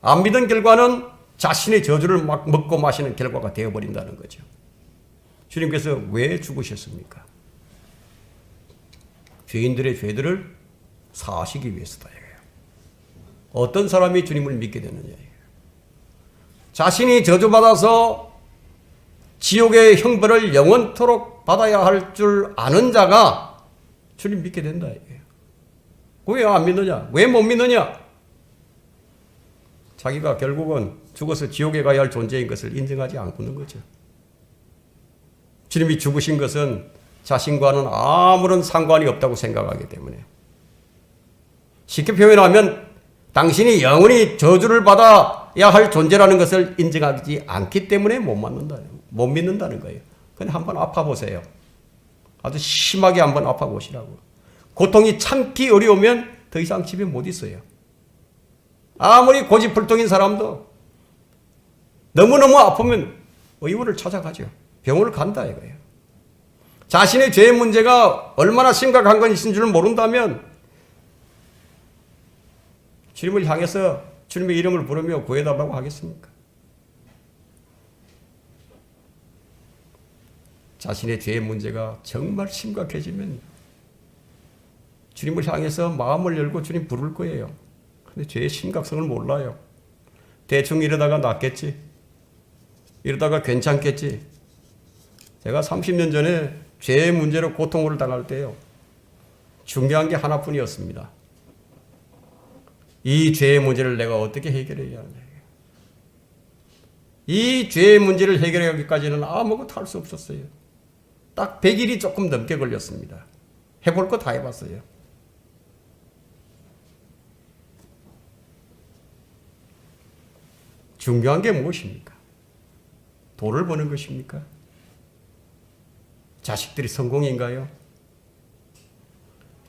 안 믿은 결과는 자신의 저주를 막 먹고 마시는 결과가 되어버린다는 거죠. 주님께서 왜 죽으셨습니까? 죄인들의 죄들을 사하시기 위해서다. 어떤 사람이 주님을 믿게 되느냐. 자신이 저주받아서 지옥의 형벌을 영원토록 받아야 할 줄 아는 자가 주님 믿게 된다. 왜 안 믿느냐? 왜 못 믿느냐? 자기가 결국은 죽어서 지옥에 가야 할 존재인 것을 인정하지 않고는 거죠. 주님이 죽으신 것은 자신과는 아무런 상관이 없다고 생각하기 때문에, 쉽게 표현하면 당신이 영원히 저주를 받아야 할 존재라는 것을 인정하지 않기 때문에 못 믿는다는 거예요. 그냥 한번 아파보세요. 아주 심하게 한번 아파보시라고. 고통이 참기 어려우면 더 이상 집에 못 있어요. 아무리 고집불통인 사람도 너무너무 아프면 의원을 찾아가죠. 병원을 간다 이거예요. 자신의 죄의 문제가 얼마나 심각한 것인 줄 모른다면 주님을 향해서 주님의 이름을 부르며 구해달라고 하겠습니까? 자신의 죄의 문제가 정말 심각해지면 주님을 향해서 마음을 열고 주님 부를 거예요. 근데 죄의 심각성을 몰라요. 대충 이러다가 낫겠지. 이러다가 괜찮겠지. 제가 30년 전에 죄의 문제로 고통을 당할 때요, 중요한 게 하나뿐이었습니다. 이 죄의 문제를 내가 어떻게 해결해야 하냐. 이 죄의 문제를 해결하기까지는 아무것도 할 수 없었어요. 딱 100일이 조금 넘게 걸렸습니다. 해볼 거 다 해봤어요. 중요한 게 무엇입니까? 돈을 버는 것입니까? 자식들이 성공인가요?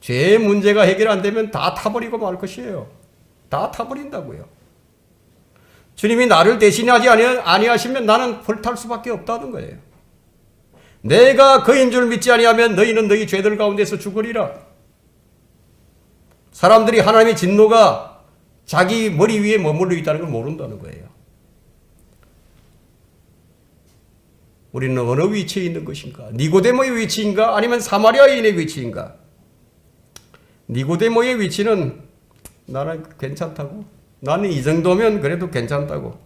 죄의 문제가 해결 안 되면 다 타버리고 말 것이에요. 다 타버린다고요. 주님이 나를 대신하지 아니하시면 나는 불탈 수밖에 없다는 거예요. 내가 그인 줄 믿지 아니하면 너희는 너희 죄들 가운데서 죽으리라. 사람들이 하나님의 진노가 자기 머리 위에 머물러 있다는 걸 모른다는 거예요. 우리는 어느 위치에 있는 것인가? 니고데모의 위치인가? 아니면 사마리아인의 위치인가? 니고데모의 위치는 나는 괜찮다고. 나는 이 정도면 그래도 괜찮다고.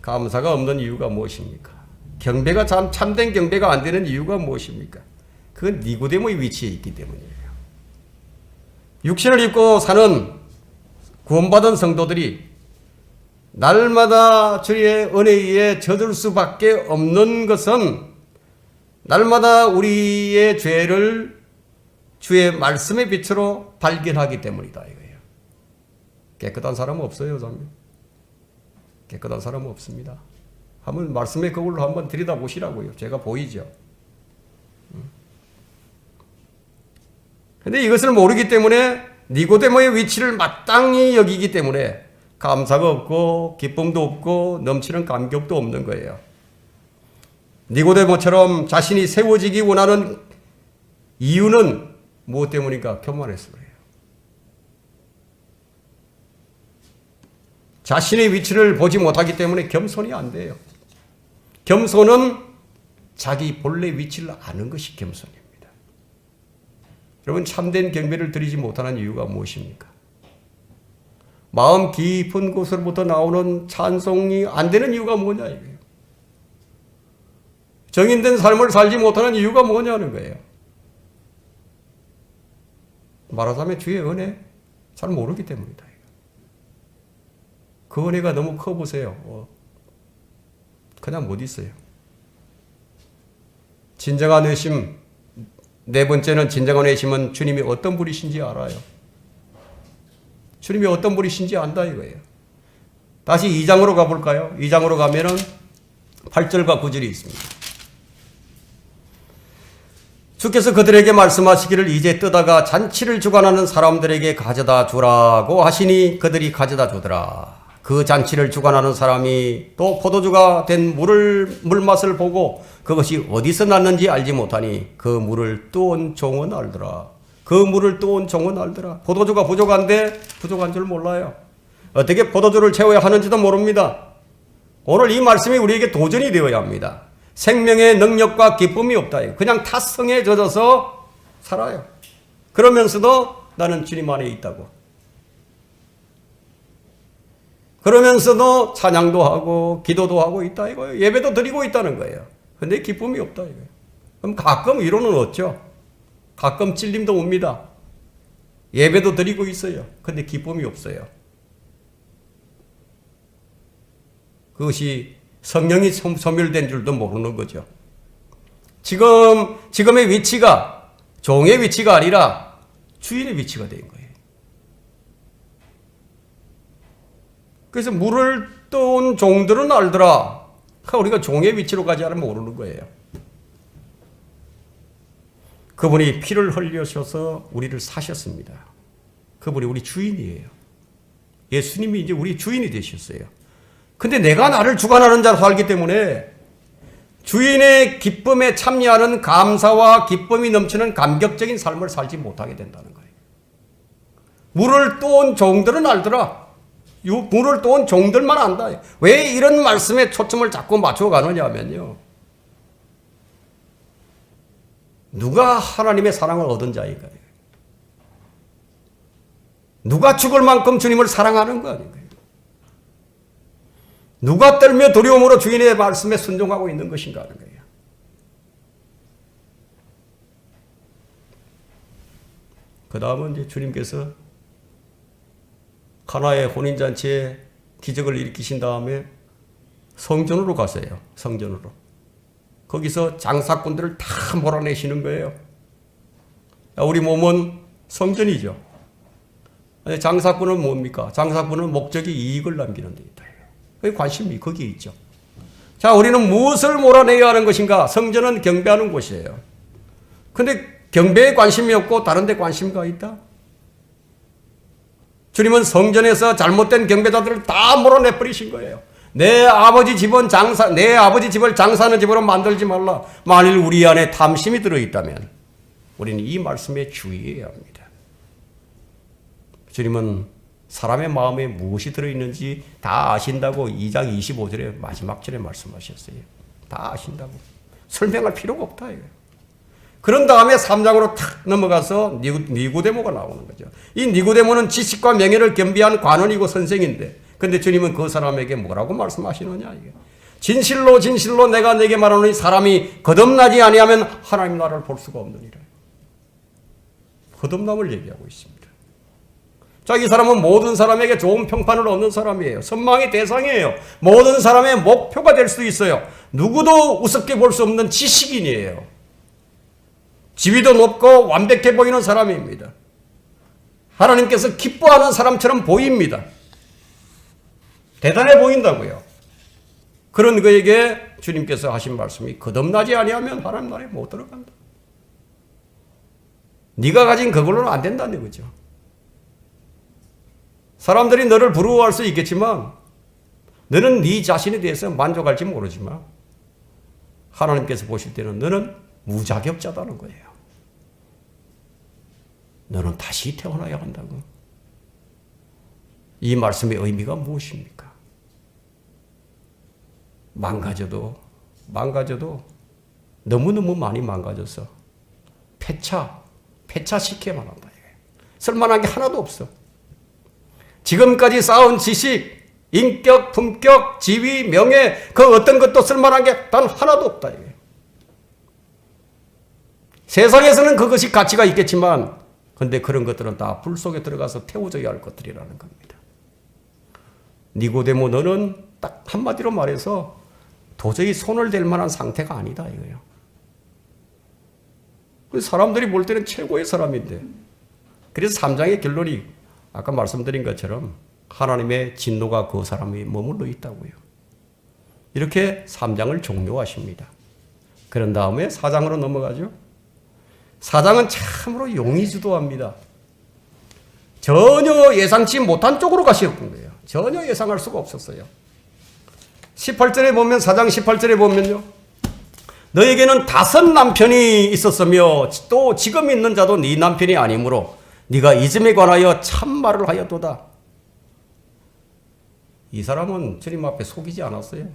감사가 없는 이유가 무엇입니까? 경배가 참된 경배가 안 되는 이유가 무엇입니까? 그건 니고데모의 위치에 있기 때문이에요. 육신을 입고 사는 구원받은 성도들이 날마다 주의 은혜에 의해 젖을 수밖에 없는 것은 날마다 우리의 죄를 주의 말씀의 빛으로 발견하기 때문이다 이거예요. 깨끗한 사람은 없어요, 자매. 깨끗한 사람은 없습니다. 한번 말씀의 거울로 한번 들여다보시라고요. 제가 보이죠. 근데 이것을 모르기 때문에 니고데모의 위치를 마땅히 여기기 때문에 감사가 없고 기쁨도 없고 넘치는 감격도 없는 거예요. 니고데모처럼 자신이 세워지기 원하는 이유는 무엇 때문인가? 교만해서 그래요. 자신의 위치를 보지 못하기 때문에 겸손이 안 돼요. 겸손은 자기 본래 위치를 아는 것이 겸손입니다. 여러분, 참된 경배를 드리지 못하는 이유가 무엇입니까? 마음 깊은 곳으로부터 나오는 찬송이 안 되는 이유가 뭐냐 이거예요. 정인된 삶을 살지 못하는 이유가 뭐냐는 거예요. 말하자면 주의 은혜 잘 모르기 때문이다. 그 은혜가 너무 커 보세요. 그냥 못 있어요. 진정한 회심, 네 번째는 진정한 회심은 주님이 어떤 분이신지 알아요. 주님이 어떤 분이신지 안다 이거예요. 다시 2장으로 가볼까요? 2장으로 가면은 8절과 9절이 있습니다. 주께서 그들에게 말씀하시기를 이제 뜨다가 잔치를 주관하는 사람들에게 가져다 주라고 하시니 그들이 가져다 주더라. 그 잔치를 주관하는 사람이 또 포도주가 된 물맛을 보고 그것이 어디서 났는지 알지 못하니 그 물을 뜨온 종은 알더라. 그 물을 뜨온 종은 알더라. 포도주가 부족한데 부족한 줄 몰라요. 어떻게 포도주를 채워야 하는지도 모릅니다. 오늘 이 말씀이 우리에게 도전이 되어야 합니다. 생명의 능력과 기쁨이 없다. 그냥 탓성에 젖어서 살아요. 그러면서도 나는 주님 안에 있다고. 그러면서도 찬양도 하고 기도도 하고 있다 이거예요. 예배도 드리고 있다는 거예요. 근데 기쁨이 없다 이거예요. 그럼 가끔 위로는 얻죠. 가끔 찔림도 옵니다. 예배도 드리고 있어요. 근데 기쁨이 없어요. 그것이 성령이 소멸된 줄도 모르는 거죠. 지금의 위치가 종의 위치가 아니라 주인의 위치가 된 거예요. 그래서 물을 떠온 종들은 알더라. 우리가 종의 위치로 가지 않으면 모르는 거예요. 그분이 피를 흘리셔서 우리를 사셨습니다. 그분이 우리 주인이에요. 예수님이 이제 우리 주인이 되셨어요. 근데 내가 나를 주관하는 자로 살기 때문에 주인의 기쁨에 참여하는 감사와 기쁨이 넘치는 감격적인 삶을 살지 못하게 된다는 거예요. 물을 떠온 종들은 알더라. 물을 떠온 종들만 안다. 왜 이런 말씀에 초점을 자꾸 맞춰가느냐 하면요. 누가 하나님의 사랑을 얻은 자인가요? 누가 죽을 만큼 주님을 사랑하는 거 아닌가요? 누가 떨며 두려움으로 주인의 말씀에 순종하고 있는 것인가 하는 거예요. 그 다음은 이제 주님께서 가나의 혼인잔치에 기적을 일으키신 다음에 성전으로 가세요. 성전으로. 거기서 장사꾼들을 다 몰아내시는 거예요. 우리 몸은 성전이죠. 장사꾼은 뭡니까? 장사꾼은 목적이 이익을 남기는 데 있다. 관심이 거기에 있죠. 자, 우리는 무엇을 몰아내야 하는 것인가? 성전은 경배하는 곳이에요. 근데 경배에 관심이 없고 다른 데 관심가 있다? 주님은 성전에서 잘못된 경배자들을 다 몰아내버리신 거예요. 내 아버지 집을 장사하는 집으로 만들지 말라. 만일 우리 안에 탐심이 들어있다면 우리는 이 말씀에 주의해야 합니다. 주님은 사람의 마음에 무엇이 들어있는지 다 아신다고 2장 25절에 마지막 절에 말씀하셨어요. 다 아신다고. 설명할 필요가 없다 이거예요. 그런 다음에 3장으로 탁 넘어가서 니고데모가 나오는 거죠. 이 니고데모는 지식과 명예를 겸비한 관원이고 선생인데, 근데 주님은 그 사람에게 뭐라고 말씀하시느냐 이게. 진실로 진실로 내가 내게 말하노니 사람이 거듭나지 아니하면 하나님 나라를 볼 수가 없느니라. 거듭남을 얘기하고 있습니다. 자, 이 사람은 모든 사람에게 좋은 평판을 얻는 사람이에요. 선망의 대상이에요. 모든 사람의 목표가 될 수 있어요. 누구도 우습게 볼 수 없는 지식인이에요. 지위도 높고 완벽해 보이는 사람입니다. 하나님께서 기뻐하는 사람처럼 보입니다. 대단해 보인다고요. 그런 그에게 주님께서 하신 말씀이 거듭나지 아니하면 하나님 나라에 못 들어간다. 네가 가진 그걸로는 안 된다는 거죠. 사람들이 너를 부러워할 수 있겠지만 너는 네 자신에 대해서 만족할지 모르지만 하나님께서 보실 때는 너는 무자격자다는 거예요. 너는 다시 태어나야 한다고. 이 말씀의 의미가 무엇입니까? 망가져도 너무너무 많이 망가져서 폐차시켜만 한다. 쓸만한 게 하나도 없어. 지금까지 쌓은 지식, 인격, 품격, 지위, 명예, 그 어떤 것도 쓸만한 게 단 하나도 없다. 세상에서는 그것이 가치가 있겠지만 근데 그런 것들은 다 불 속에 들어가서 태워져야 할 것들이라는 겁니다. 니고데모 너는 딱 한마디로 말해서 도저히 손을 댈 만한 상태가 아니다 이거예요. 사람들이 볼 때는 최고의 사람인데 그래서 3장의 결론이 아까 말씀드린 것처럼 하나님의 진노가 그 사람이 머물러 있다고요. 이렇게 3장을 종료하십니다. 그런 다음에 4장으로 넘어가죠. 4장은 참으로 용이 주도합니다. 전혀 예상치 못한 쪽으로 가셨던 거예요. 전혀 예상할 수가 없었어요. 18절에 보면 4장 18절에 보면요. 너에게는 5 남편이 있었으며 또 지금 있는 자도 네 남편이 아니므로 네가 이 점에 관하여 참말을 하였도다. 이 사람은 주님 앞에 속이지 않았어요.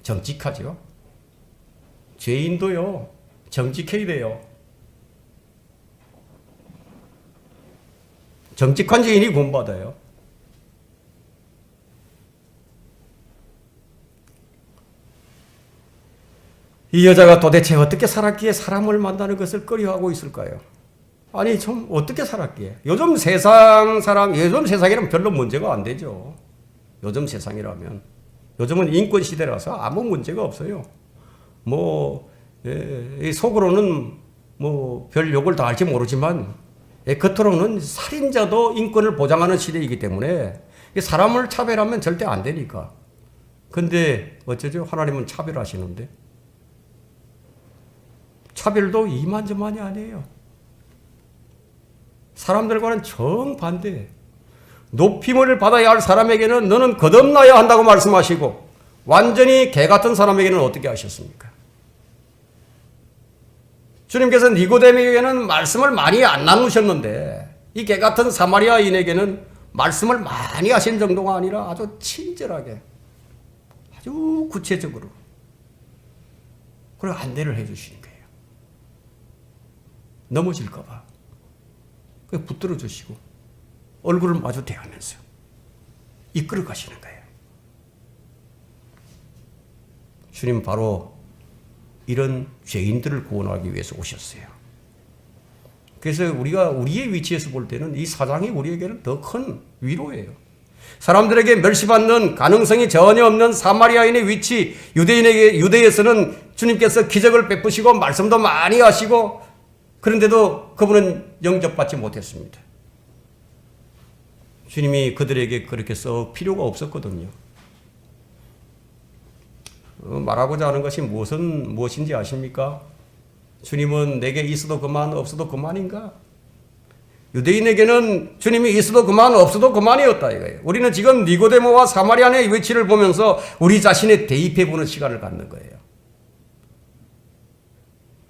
정직하죠. 죄인도요. 정직해야 돼요. 정직한 죄인이 구원받아요. 이 여자가 도대체 어떻게 살았기에 사람을 만나는 것을 꺼려하고 있을까요? 아니 좀 어떻게 살았기에? 요즘 세상이라면 별로 문제가 안 되죠. 요즘 세상이라면. 요즘은 인권 시대라서 아무 문제가 없어요. 속으로는 별 욕을 다 할지 모르지만 겉으로는 살인자도 인권을 보장하는 시대이기 때문에 사람을 차별하면 절대 안 되니까. 근데 어쩌죠? 하나님은 차별하시는데. 차별도 이만저만이 아니에요. 사람들과는 정반대. 높임을 받아야 할 사람에게는 너는 거듭나야 한다고 말씀하시고 완전히 개 같은 사람에게는 어떻게 하셨습니까? 주님께서 니고데모에게는 말씀을 많이 안 나누셨는데 이 개 같은 사마리아인에게는 말씀을 많이 하신 정도가 아니라 아주 친절하게 아주 구체적으로 그리고 안내를 해 주시는 거예요. 넘어질까 봐 붙들어 주시고 얼굴을 마주 대하면서 이끌어 가시는 거예요. 주님 바로 이런 죄인들을 구원하기 위해서 오셨어요. 그래서 우리가 우리의 위치에서 볼 때는 이 사장이 우리에게는 더 큰 위로예요. 사람들에게 멸시받는 가능성이 전혀 없는 사마리아인의 위치, 유대에서는 주님께서 기적을 베푸시고 말씀도 많이 하시고 그런데도 그분은 영접받지 못했습니다. 주님이 그들에게 그렇게 썩 필요가 없었거든요. 말하고자 하는 것이 무엇인지 아십니까? 주님은 내게 있어도 그만 없어도 그만인가? 유대인에게는 주님이 있어도 그만 없어도 그만이었다 이거예요. 우리는 지금 니고데모와 사마리아인의 위치를 보면서 우리 자신에 대입해 보는 시간을 갖는 거예요.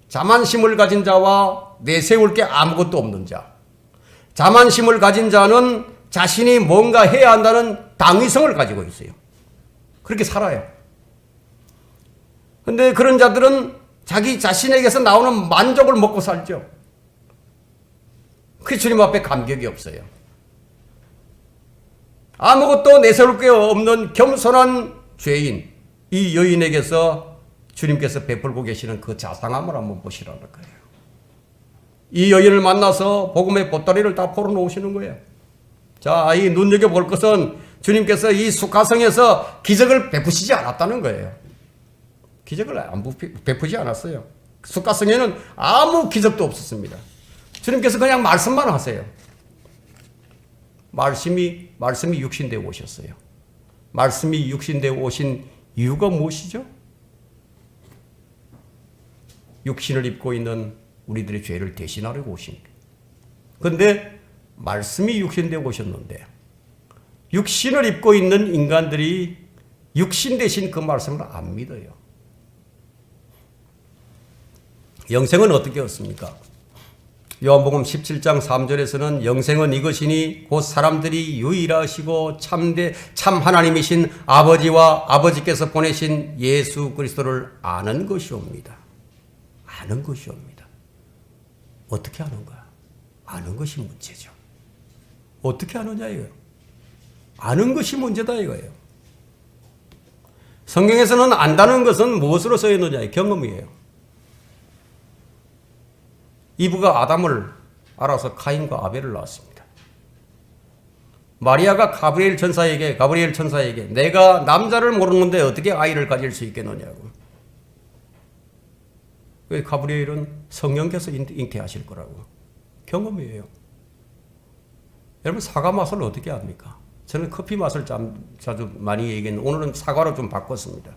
자만심을 가진 자와 내세울 게 아무것도 없는 자. 자만심을 가진 자는 자신이 뭔가 해야 한다는 당위성을 가지고 있어요. 그렇게 살아요. 근데 그런 자들은 자기 자신에게서 나오는 만족을 먹고 살죠. 그 주님 앞에 감격이 없어요. 아무것도 내세울 게 없는 겸손한 죄인, 이 여인에게서 주님께서 베풀고 계시는 그 자상함을 한번 보시라는 거예요. 이 여인을 만나서 복음의 보따리를 다 풀어놓으시는 거예요. 자, 이 눈여겨볼 것은 주님께서 이 수가성에서 기적을 베푸시지 않았다는 거예요. 기적을 안 베푸지 않았어요. 수가성에는 아무 기적도 없었습니다. 주님께서 그냥 말씀만 하세요. 말씀이 육신되어 오셨어요. 말씀이 육신되어 오신 이유가 무엇이죠? 육신을 입고 있는 우리들의 죄를 대신하려고 오신 거예요. 그런데 말씀이 육신되어 오셨는데 육신을 입고 있는 인간들이 육신 대신 그 말씀을 안 믿어요. 영생은 어떻게 얻습니까? 요한복음 17장 3절에서는 영생은 이것이니 곧 사람들이 유일하시고 참 하나님이신 아버지와 아버지께서 보내신 예수 그리스도를 아는 것이옵니다. 아는 것이옵니다. 어떻게 아는가? 아는 것이 문제죠. 어떻게 아느냐 이거예요. 아는 것이 문제다 이거예요. 성경에서는 안다는 것은 무엇으로 써 있느냐? 경험이에요. 이브가 아담을 알아서 카인과 아벨을 낳았습니다. 마리아가 가브리엘 천사에게 내가 남자를 모르는데 어떻게 아이를 가질 수 있겠느냐고. 가브리엘은 성령께서 잉태하실 거라고. 경험이에요. 여러분 사과 맛을 어떻게 압니까? 저는 커피 맛을 자주 많이 얘기했는데 오늘은 사과로 좀 바꿨습니다.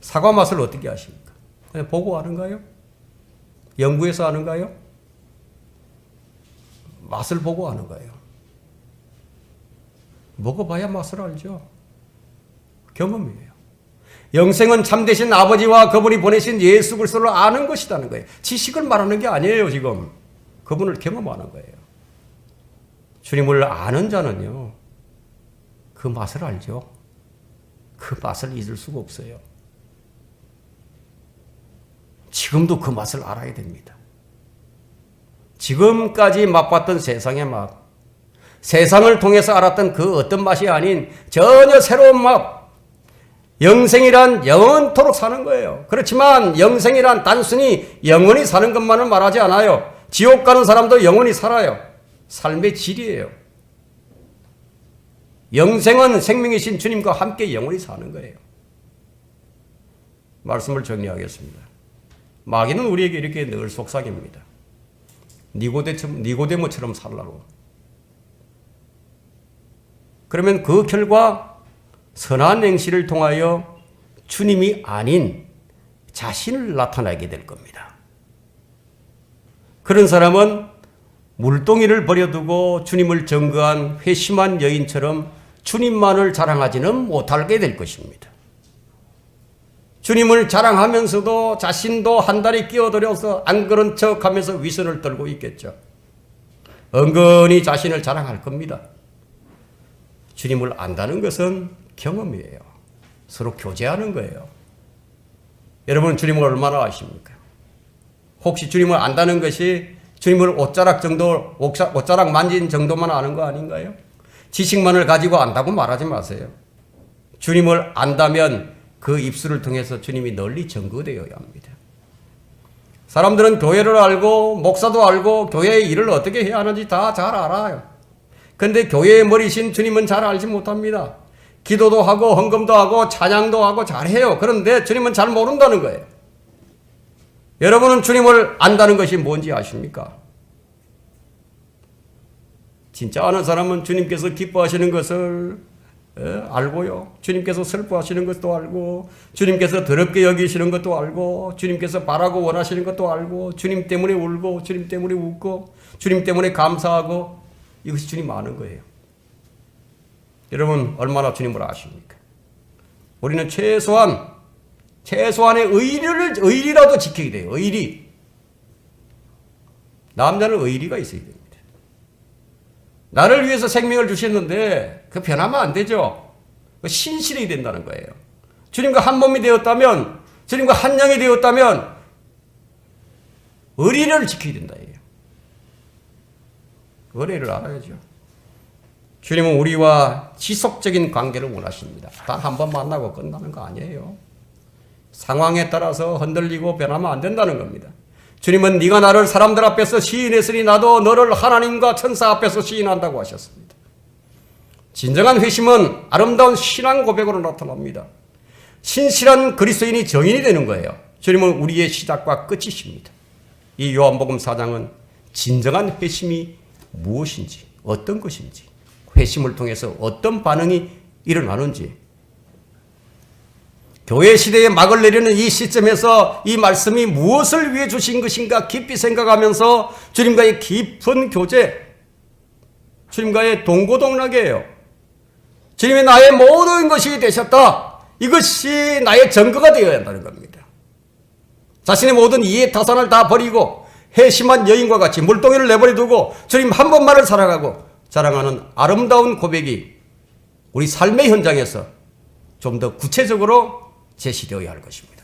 사과 맛을 어떻게 아십니까? 그냥 보고 아는가요? 연구해서 아는가요? 맛을 보고 아는 거예요. 먹어봐야 맛을 알죠. 경험이에요. 영생은 참되신 아버지와 그분이 보내신 예수 그리스도를 아는 것이라는 거예요. 지식을 말하는 게 아니에요. 지금 그분을 경험하는 거예요. 주님을 아는 자는요 그 맛을 알죠. 그 맛을 잊을 수가 없어요. 지금도 그 맛을 알아야 됩니다. 지금까지 맛봤던 세상의 맛, 세상을 통해서 알았던 그 어떤 맛이 아닌 전혀 새로운 맛, 영생이란 영원토록 사는 거예요. 그렇지만 영생이란 단순히 영원히 사는 것만을 말하지 않아요. 지옥 가는 사람도 영원히 살아요. 삶의 질이에요. 영생은 생명이신 주님과 함께 영원히 사는 거예요. 말씀을 정리하겠습니다. 마귀는 우리에게 이렇게 늘 속삭입니다. 니고데모처럼 살라고. 그러면 그 결과 선한 행실을 통하여 주님이 아닌 자신을 나타내게 될 겁니다. 그런 사람은 물동이를 버려두고 주님을 증거한 회심한 여인처럼 주님만을 자랑하지는 못하게 될 것입니다. 주님을 자랑하면서도 자신도 한 다리 끼어들여서 안 그런 척하면서 위선을 떨고 있겠죠. 은근히 자신을 자랑할 겁니다. 주님을 안다는 것은 경험이에요. 서로 교제하는 거예요. 여러분 주님을 얼마나 아십니까? 혹시 주님을 안다는 것이 주님을 옷자락 만진 정도만 아는 거 아닌가요? 지식만을 가지고 안다고 말하지 마세요. 주님을 안다면 그 입술을 통해서 주님이 널리 증거되어야 합니다. 사람들은 교회를 알고 목사도 알고 교회의 일을 어떻게 해야 하는지 다 잘 알아요. 그런데 교회의 머리신 주님은 잘 알지 못합니다. 기도도 하고 헌금도 하고 찬양도 하고 잘해요. 그런데 주님은 잘 모른다는 거예요. 여러분은 주님을 안다는 것이 뭔지 아십니까? 진짜 아는 사람은 주님께서 기뻐하시는 것을 알고요. 주님께서 슬퍼하시는 것도 알고, 주님께서 더럽게 여기시는 것도 알고, 주님께서 바라고 원하시는 것도 알고, 주님 때문에 울고, 주님 때문에 웃고, 주님 때문에 감사하고, 이것이 주님 아는 거예요. 여러분 얼마나 주님을 아십니까? 우리는 최소한의 의리라도 지켜야 돼요. 의리. 남자는 의리가 있어야 됩니다. 나를 위해서 생명을 주셨는데 그 변하면 안 되죠. 신실해야 된다는 거예요. 주님과 한 몸이 되었다면, 주님과 한 영이 되었다면 의리를 지켜야 된다. 의리를 알아야죠. 주님은 우리와 지속적인 관계를 원하십니다. 단 한 번 만나고 끝나는 거 아니에요. 상황에 따라서 흔들리고 변하면 안 된다는 겁니다. 주님은 네가 나를 사람들 앞에서 시인했으니 나도 너를 하나님과 천사 앞에서 시인한다고 하셨습니다. 진정한 회심은 아름다운 신앙 고백으로 나타납니다. 신실한 그리스도인이 정인이 되는 거예요. 주님은 우리의 시작과 끝이십니다. 이 요한복음 4장은 진정한 회심이 무엇인지, 어떤 것인지, 회심을 통해서 어떤 반응이 일어나는지, 교회 시대에 막을 내리는 이 시점에서 이 말씀이 무엇을 위해 주신 것인가 깊이 생각하면서 주님과의 깊은 교제, 주님과의 동고동락이에요. 주님이 나의 모든 것이 되셨다. 이것이 나의 증거가 되어야 한다는 겁니다. 자신의 모든 이해 타산을 다 버리고 회심한 여인과 같이 물동이를 내버려두고 주님 한 번만을 사랑하고 자랑하는 아름다운 고백이 우리 삶의 현장에서 좀 더 구체적으로 제시되어야 할 것입니다.